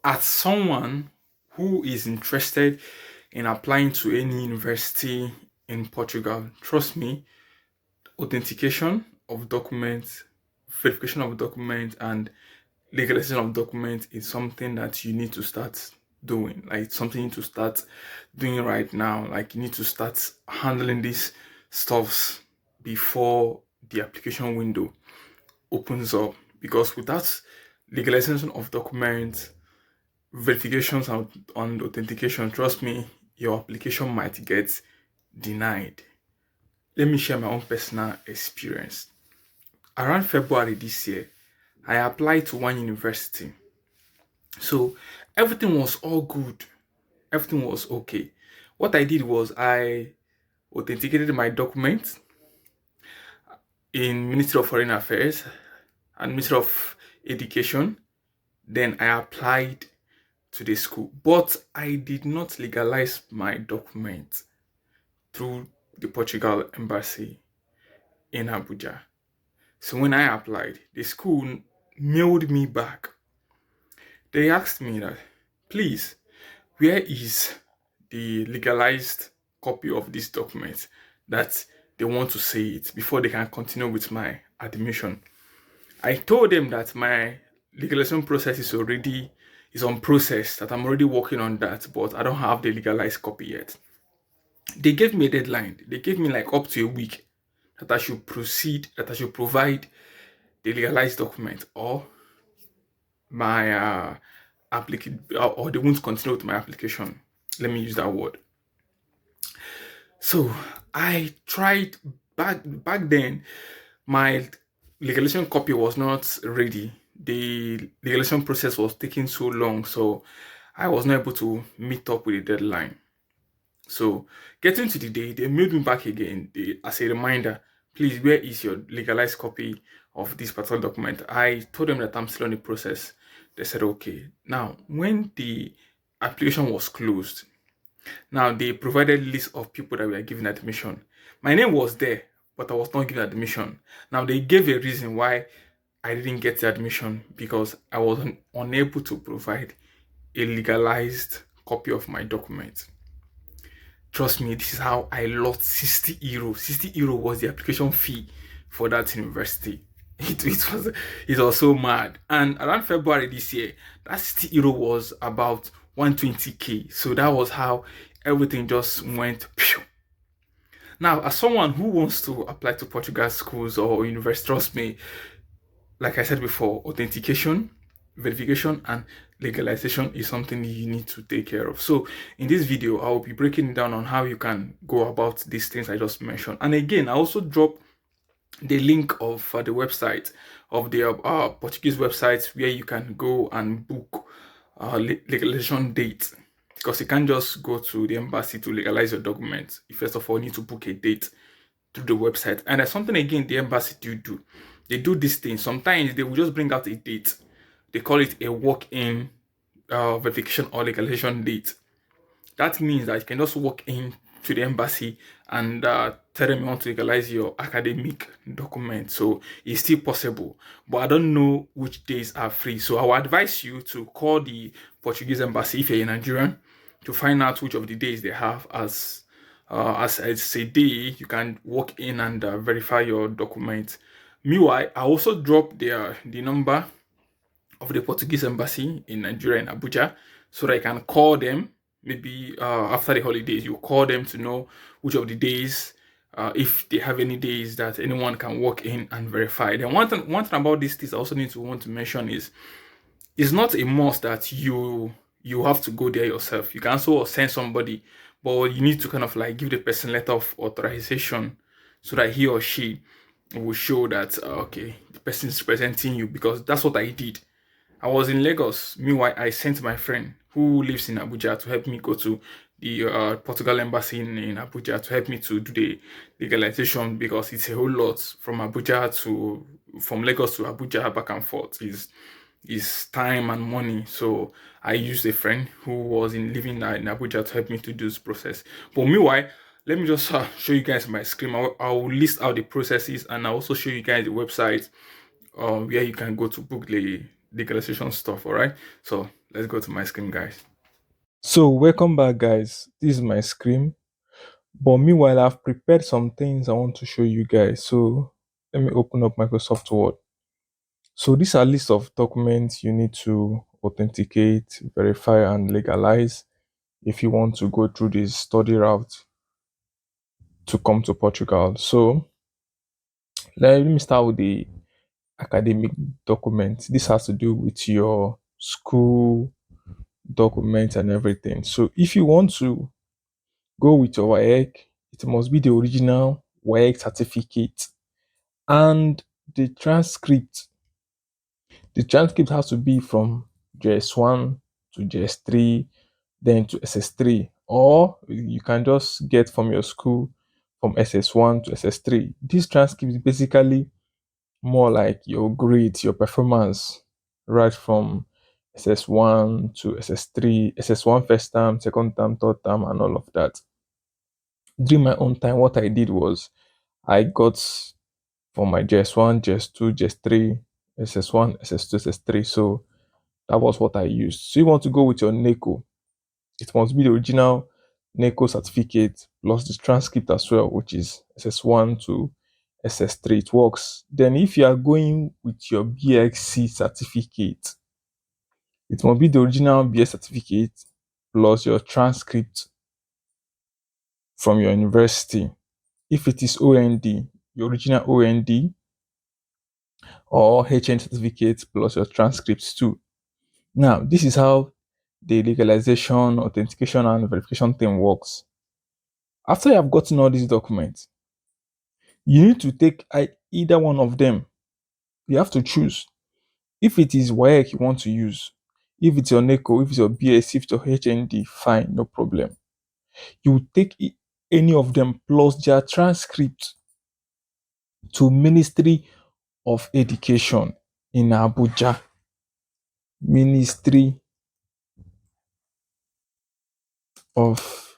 as someone who is interested in applying to any university in Portugal, trust me, authentication of documents, verification of documents, and legalization of documents is something that you need to start doing. Like something you need to start doing right now. Like you need to start handling these stuffs before the application window opens up. Because without legalization of documents, verifications and authentication, trust me, your application might get denied. Let me share my own personal experience. Around February this year, I applied to one university. So everything was all good. Everything was okay. What I did was I authenticated my documents in Ministry of Foreign Affairs and Ministry of Education. Then I applied to the school, but I did not legalize my documents through the Portugal Embassy in Abuja. So when I applied, the school mailed me back. They asked me that, please, where is the legalized copy of this document that they want to see it before they can continue with my admission? I told them that my legalization process is on process, that I'm already working on that, but I don't have the legalized copy yet. They gave me a deadline. They gave me like up to a week that I should proceed, that I should provide the legalized document, or my applicant, or they won't continue with my application. Let me use that word. So I tried back then. My legalization copy was not ready. The legalization process was taking so long, so I was not able to meet up with the deadline. So getting to the day, they mailed me back again as a reminder. Please, where is your legalized copy of this particular document? I told them that I'm still on the process. They said okay. Now, when the application was closed, now they provided list of people that were given admission. My name was there, but I was not given admission. Now they gave a reason why I didn't get the admission because I was unable to provide a legalized copy of my document. Trust me, this is how I lost 60 euro. 60 euro was the application fee for that university. It was so mad. And around February this year, that 60 euro was about 120k. So that was how everything just went pew. Now, as someone who wants to apply to Portugal schools or university, trust me, like I said before, authentication, verification, and legalization is something you need to take care of. So in this video, I will be breaking down on how you can go about these things I just mentioned. And again, I also drop the link of the website of the Portuguese website where you can go and book legalization date, because you can't just go to the embassy to legalize your documents. You first of all need to book a date through the website. And there's something again the embassy do. They do this thing. Sometimes they will just bring out a date. They call it a walk-in verification or legalization date. That means that you can just walk in to the embassy and tell them you want to legalize your academic document. So it's still possible, but I don't know which days are free. So I will advise you to call the Portuguese embassy if you're a Nigerian to find out which of the days they have as a day you can walk in and verify your document. Meanwhile, I also dropped the number of the Portuguese embassy in Nigeria in Abuja so that I can call them. Maybe after the holidays, you call them to know which of the days, if they have any days that anyone can walk in and verify. Then one thing about these things I also want to mention is it's not a must that you have to go there yourself. You can also send somebody, but you need to kind of like give the person letter of authorization so that he or she will show that okay, the person is representing you, because that's what I did. I was in Lagos. Meanwhile, I sent my friend who lives in Abuja to help me go to the Portugal Embassy in Abuja to help me to do the legalization, because it's a whole lot from Lagos to Abuja back and forth is time and money. So I used a friend who was living in Abuja to help me to do this process. But meanwhile, let me just show you guys my screen. I'll list out the processes, and I'll also show you guys the website where you can go to book the legalization stuff. All right, so Let's go to my screen, guys. So, welcome back, guys. This is my screen. But meanwhile, I've prepared some things I want to show you guys. So, let me open up Microsoft Word. So, these are list of documents you need to authenticate, verify, and legalize if you want to go through this study route to come to Portugal. So, let me start with the academic documents. This has to do with your school documents and everything. So, if you want to go with your WAEC, it must be the original WAEC certificate and the transcript. The transcript has to be from JS1 to JS3, then to SS3, or you can just get from your school from SS1 to SS3. This transcript is basically more like your grades, your performance, right from SS1 to SS3, SS1 first term, second term, third term, and all of that. During my own time, what I did was I got for my JS1, JS2, JS3, SS1, SS2, SS3. So that was what I used. So you want to go with your NACO, it must be the original NACO certificate plus the transcript as well, which is SS1 to SS3. It works. Then if you are going with your BXC certificate, it must be the original BS certificate plus your transcript from your university. If it is OND, your original OND or HN certificate plus your transcripts too. Now, this is how the legalization, authentication, and verification thing works. After you have gotten all these documents, you need to take either one of them. You have to choose. If it is WAEC you want to use, if it's your NACO, if it's your BS, if it's your HND, fine, no problem. You will take any of them plus their transcript to Ministry of Education in Abuja. Ministry of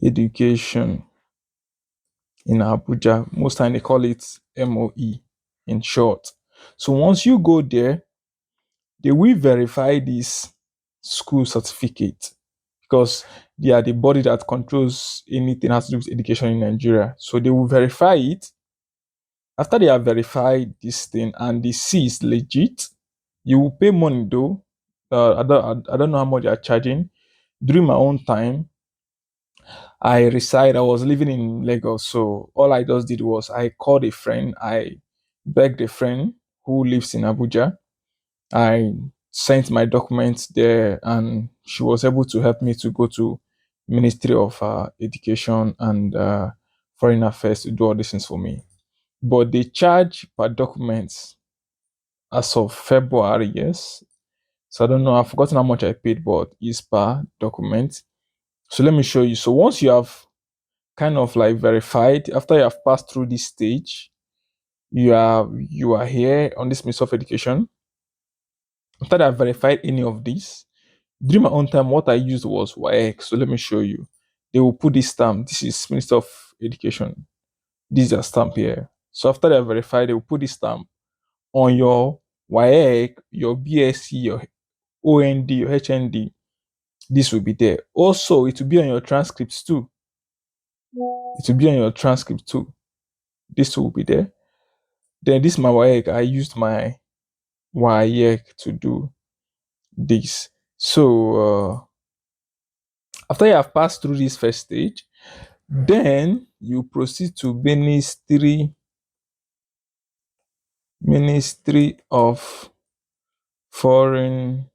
Education in Abuja. Most time they call it MOE in short. So once you go there, they will verify this school certificate because they are the body that controls anything has to do with education in Nigeria. So they will verify it. After they have verified this thing and they see it's legit, you will pay money though. I don't know how much they are charging. During my own time, I was living in Lagos. So all I just did was I called a friend. I begged a friend who lives in Abuja. I sent my documents there and she was able to help me to go to Ministry of Education and Foreign Affairs to do all these things for me. But they charge per documents as of February, yes. So I don't know, I've forgotten how much I paid, but it's per document. So let me show you. So once you have kind of like verified, after you have passed through this stage, you are here on this Ministry of Education. After I have verified any of these, during my own time, what I used was WAEC. So let me show you. They will put this stamp. This is Minister of Education. This is a stamp here. So after they have verified, they will put this stamp on your WAEC, your BSc, your OND, your HND. This will be there. Also, it will be on your transcripts too. It will be on your transcript too. This will be there. Then this is my WAEC. I used my WAEC to do this. So after you have passed through this first stage, then you proceed to Ministry of Foreign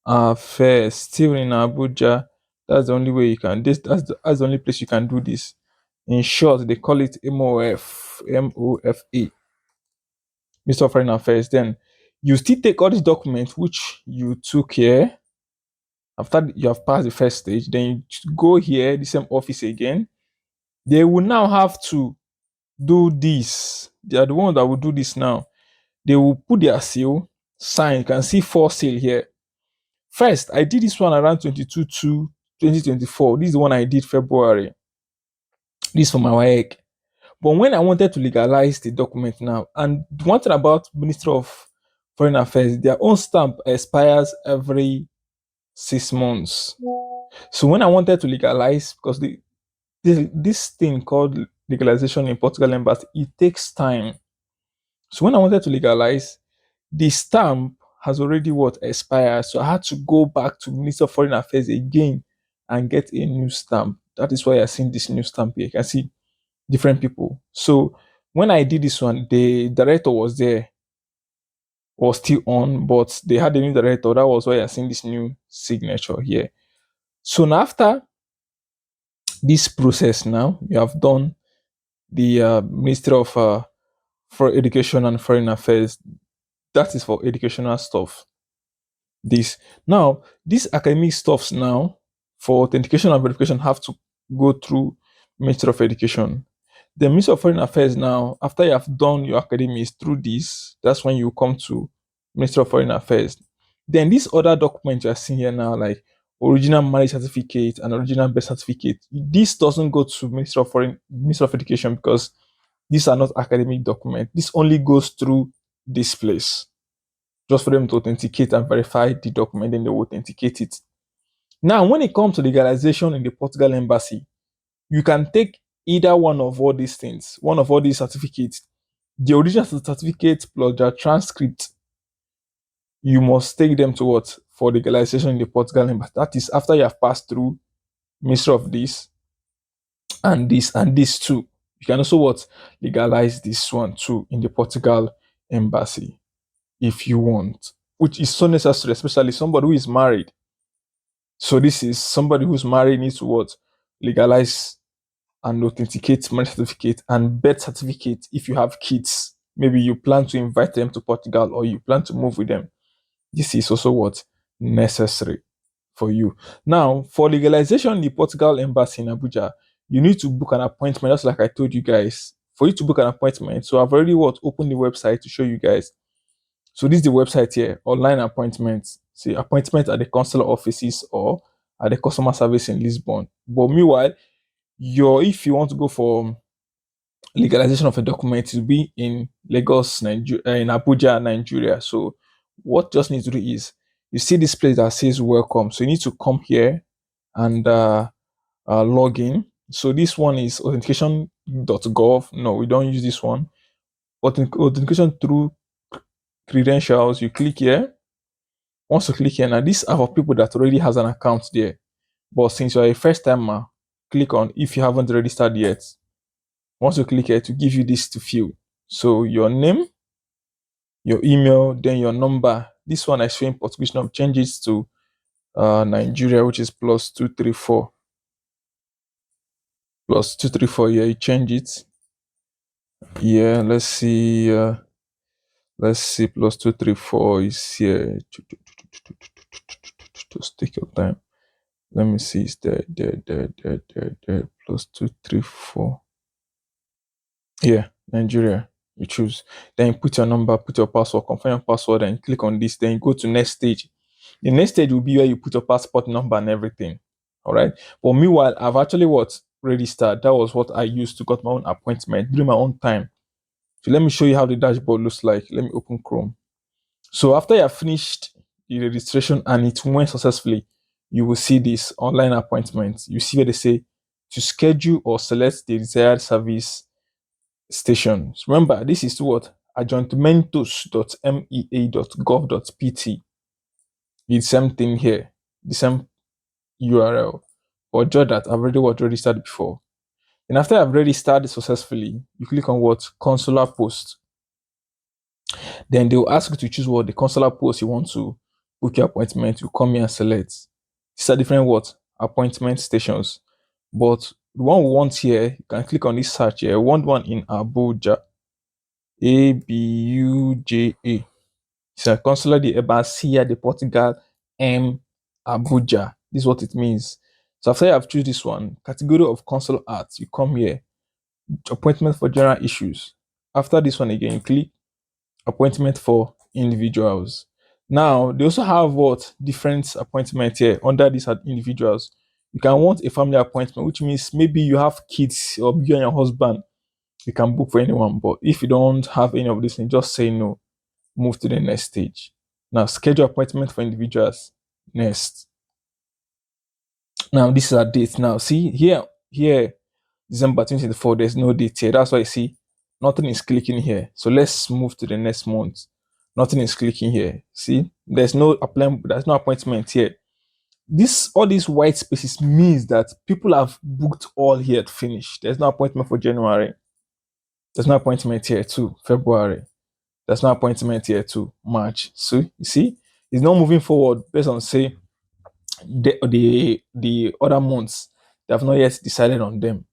Affairs, still in Abuja. That's the only way you can. That's the only place you can do this. In short, they call it MOFA, Minister of Foreign Affairs. Then you still take all these documents which you took here. After you have passed the first stage, then you go here, the same office again. They will now have to do this. They are the ones that will do this now. They will put their seal, sign. You can see 4 seal here. First, I did this one around 22 to 2024. This is the one I did February. This is for my WAEC. But when I wanted to legalize the document now, and one thing about Ministry of Foreign Affairs, their own stamp expires every 6 months. So when I wanted to legalize, because this thing called legalization in Portugal Embassy, it takes time. So when I wanted to legalize, the stamp has already what expired. So I had to go back to Minister of Foreign Affairs again and get a new stamp. That is why I seen this new stamp here. You can see different people. So when I did this one, the director was there, was still on, but they had a new director. That was why I seen this new signature here. So now after this process, now you have done the Ministry of for Education and Foreign Affairs. That is for educational stuff. This now, these academic stuffs now for authentication and verification have to go through Ministry of Education. The Ministry of Foreign Affairs now, after you have done your academics through this, that's when you come to Ministry of Foreign Affairs. Then these other documents you are seeing here now, like original marriage certificate and original birth certificate, this doesn't go to Ministry of Education because these are not academic documents. This only goes through this place just for them to authenticate and verify the document, then they will authenticate it. Now, when it comes to legalization in the Portugal Embassy, you can take either one of all these things, one of all these certificates, the original certificate plus their transcript, you must take them to what? For legalization in the Portugal Embassy. That is after you have passed through Ministry of this and this too. You can also what? Legalize this one too in the Portugal Embassy if you want, which is so necessary, especially somebody who is married. So this is somebody who's married needs to what? Legalize and authenticate marriage certificate and birth certificate if you have kids. Maybe you plan to invite them to Portugal or you plan to move with them. This is also what? Necessary for you. Now, for legalization in the Portugal Embassy in Abuja, you need to book an appointment, just like I told you guys. For you to book an appointment, so I've already what opened the website to show you guys. So this is the website here, online appointments. See, appointment at the consular offices or at the customer service in Lisbon. But meanwhile, if you want to go for legalization of a document, it will be in Lagos, Nigeria, in Abuja, Nigeria. So what just need to do is you see this place that says welcome. So you need to come here and log in. So this one is authentication.gov. No, we don't use this one. Authentication through credentials. You click here. Once you click here, now these are for people that already has an account there. But since you're a first timer, click on if you haven't registered yet. Once you click here, to give you this to fill. So your name, your email, then your number. This one I show in Portuguese now. Change it to Nigeria, which is +234. +234. Yeah, you change it. Yeah, let's see. +234 is here. Just take your time. Let me see. It's there. +234. Yeah, Nigeria. You choose. Then you put your number, put your password, confirm your password, and click on this. Then you go to next stage. The next stage will be where you put your passport number and everything. All right. But meanwhile, I've actually what registered. That was what I used to got my own appointment during my own time. So let me show you how the dashboard looks like. Let me open Chrome. So after you have finished the registration and it went successfully, you will see this online appointment. You see where they say to schedule or select the desired service stations. Remember, this is what adjuntamentos.mea.gov.pt. It's the same thing here, the same URL. But just that I've already registered before. And after I've registered successfully, you click on what consular post. Then they will ask you to choose what the consular post you want to book your appointment. You come here and select. These are different what appointment stations. But the one we want here, you can click on this search here. We want one in Abuja. Abuja. It's a consular de Embaixada de Portugal em Abuja. This is what it means. So after you have choose this one, category of consular arts, you come here, appointment for general issues. After this one again, you click appointment for individuals. Now they also have what different appointments here under these individuals. You can want a family appointment, which means maybe you have kids or you and your husband, you can book for anyone. But if you don't have any of this, just say no. Move to the next stage. Now, schedule appointment for individuals. Next. Now, this is our date. Now, see here, December 2024, there's no date here. That's why you see nothing is clicking here. So let's move to the next month. Nothing is clicking here. See, there's no appointment here. This all these white spaces means that people have booked all here to finish. There's no appointment for January. There's no appointment here too. February. There's no appointment here too. March. So you see, it's not moving forward based on say the other months. They have not yet decided on them.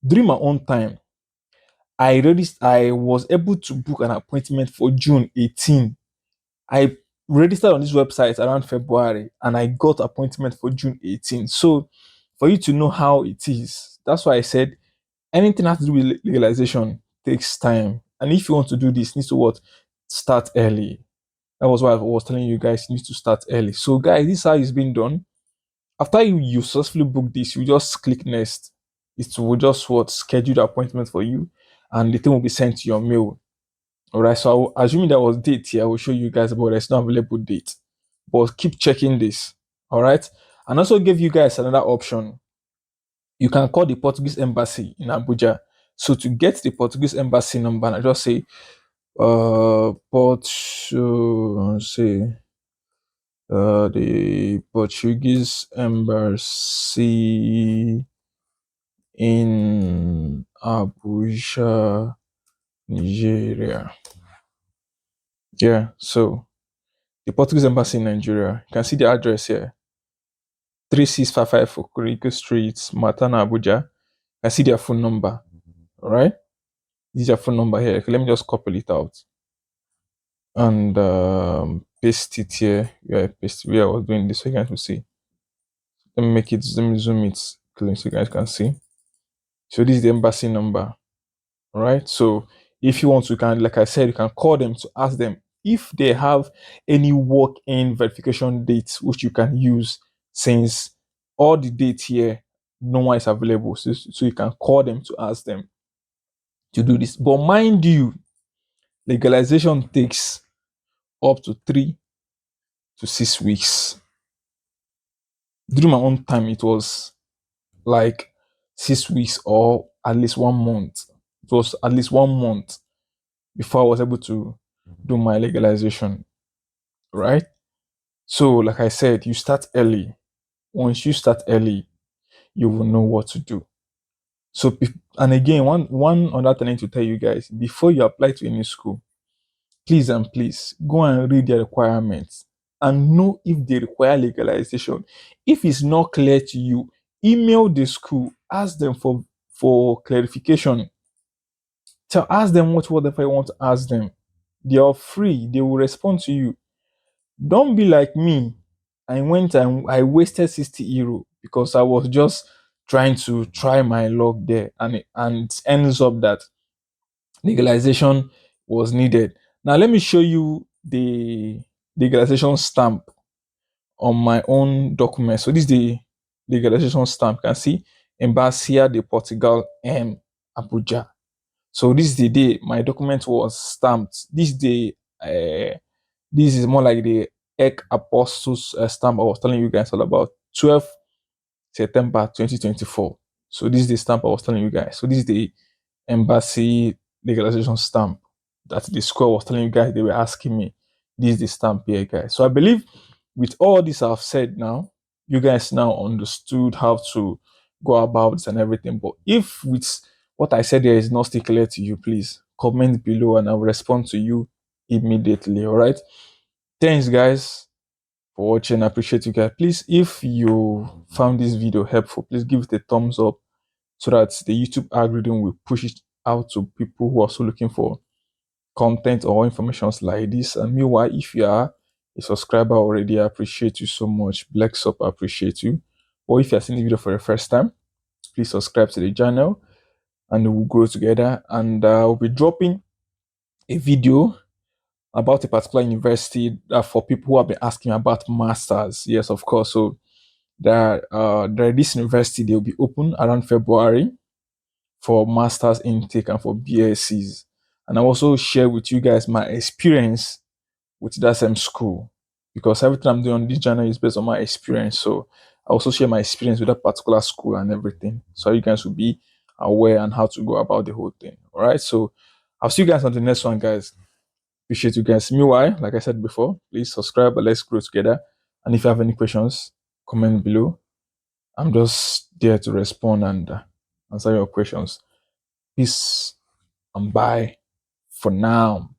During my own time, I was able to book an appointment for June 18. I registered on this website around February and I got appointment for June 18. So for you to know how it is, that's why I said anything has to do with legalization takes time. And if you want to do this, needs to what? Start early. That was why I was telling you guys, you need to start early. So guys, this is how it's been done. After you successfully book this, you just click next. It will just what schedule the appointment for you and the thing will be sent to your mail. All right, so I will, assuming there was date here, I will show you guys, but there's no available date. But keep checking this. All right, and also give you guys another option. You can call the Portuguese Embassy in Abuja. So to get the Portuguese Embassy number, I just say say the Portuguese Embassy in Abuja, Nigeria. Yeah, so the Portuguese Embassy in Nigeria. You can see the address here. 3655 Okuriko Street, Matana, Abuja. You can see their phone number. All right. This is their phone number here. Okay, let me just copy it out and paste it here. Yeah, paste it where I was doing this so you guys will see. Let me zoom it clean so you guys can see. So this is the embassy number. All right. So if you want to, can like I said, you can call them to ask them if they have any walk-in verification dates which you can use, since all the dates here no one is available. So you can call them to ask them to do this. But mind you, legalization takes up to 3 to 6 weeks. During my own time, it was like 6 weeks or at least 1 month. It was at least 1 month before I was able to do my legalization, right? So, like I said, you start early. Once you start early, you will know what to do. So, and again, one other thing I need to tell you guys: before you apply to any school, please and please go and read their requirements and know if they require legalization. If it's not clear to you, email the school, ask them for clarification. Ask them whatever you want to ask them. They are free, they will respond to you. Don't be like me. I went and I wasted 60 euro because I was just trying to try my luck there, and it ends up that legalization was needed. Now let me show you the legalization stamp on my own document. So this is the legalization stamp. You can see Embaixada de Portugal M Abuja. So this is the day my document was stamped. This is more like the Egg Apostles stamp I was telling you guys all about. 12th September 2024. So this is the stamp I was telling you guys. So this is the embassy legalization stamp that the school was telling you guys they were asking me. This is the stamp here, guys. So I believe with all this I've said now, you guys now understood how to go about this and everything. But if with what I said there is not still clear to you, please comment below and I'll respond to you immediately. All right. Thanks, guys, for watching. I appreciate you guys. Please, if you found this video helpful, please give it a thumbs up so that the YouTube algorithm will push it out to people who are also looking for content or information like this. And meanwhile, if you are a subscriber already, I appreciate you so much. Blacks up, I appreciate you. Or if you're seeing the video for the first time, please subscribe to the channel and we'll grow together. And I'll be dropping a video about a particular university for people who have been asking about masters. Yes, of course. So there this university, they'll be open around February for masters intake and for BScs. And I also share with you guys my experience with that same school, because everything I'm doing on this channel is based on my experience. So I also share my experience with that particular school and everything. So you guys will be aware and how to go about the whole thing. All right. So I'll see you guys on the next one, guys. Appreciate you guys. Meanwhile, like I said before, please subscribe and let's grow together. And if you have any questions, comment below. I'm just there to respond and answer your questions. Peace and bye for now.